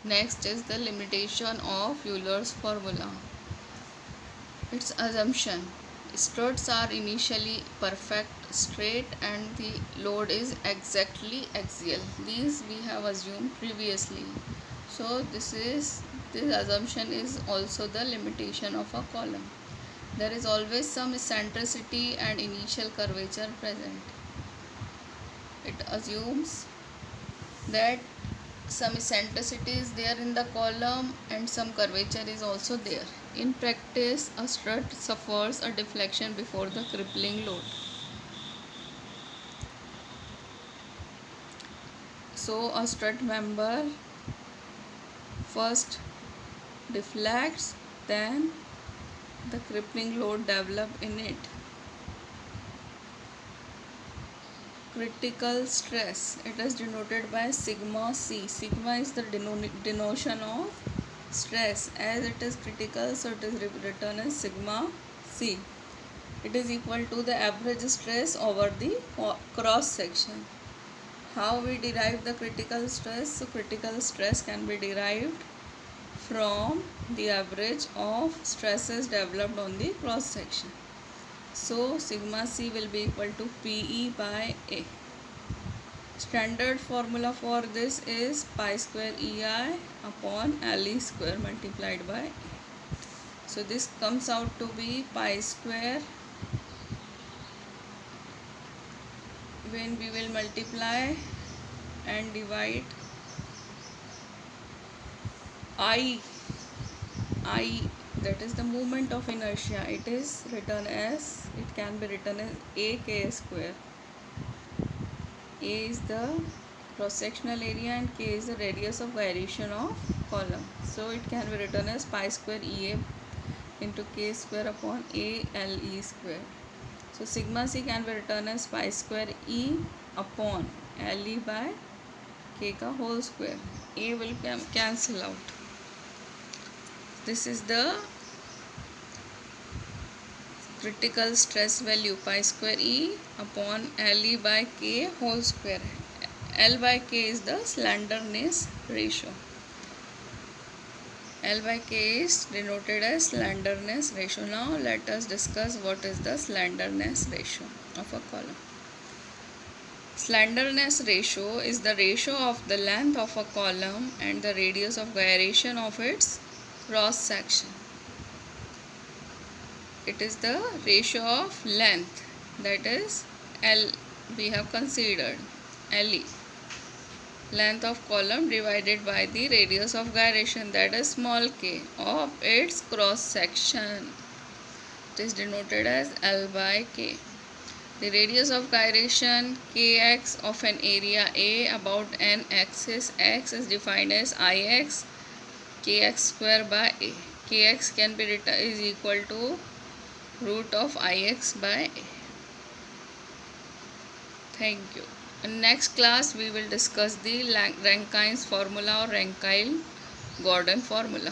Next is the limitation of Euler's formula. Its assumption: struts are initially perfect straight and the load is exactly axial. These we have assumed previously. So this assumption is also the limitation of a column. There is always some eccentricity and initial curvature present. It assumes that some eccentricity is there in the column and some curvature is also there. In practice, a strut suffers a deflection before the crippling load. So a strut member first deflects, then the crippling load develops in it. Critical stress, it is denoted by sigma c. Sigma is the denotation of stress. As it is critical, so it is written as sigma c. It is equal to the average stress over the cross section. How we derive the critical stress? So critical stress can be derived from the average of stresses developed on the cross section. So sigma c will be equal to PE by A. Standard formula for this is pi square EI upon LE square multiplied by A. So this comes out to be pi square when we will multiply and divide I, that is the moment of inertia. It can be written as AK square. A is the cross-sectional area and K is the radius of gyration of column. So it can be written as pi square EA into K square upon A LE square. So sigma C can be written as pi square E upon LE by K ka whole square. A will cancel out. This is the critical stress value, pi square E upon LE by K whole square. L by K is the slenderness ratio. L by K is denoted as slenderness ratio. Now let us discuss what is the slenderness ratio of a column. Slenderness ratio is the ratio of the length of a column and the radius of gyration of its cross section. It is the ratio of length, that is L we have considered, LE, length of column divided by the radius of gyration, that is small k, of its cross section. It is denoted as L by K. The radius of gyration kx of an area A about an axis x is defined as Ix kx square by A. Kx can be written is equal to root of Ix by A. Thank you. In next class we will discuss the Rankine's formula or Rankine-Gordon formula.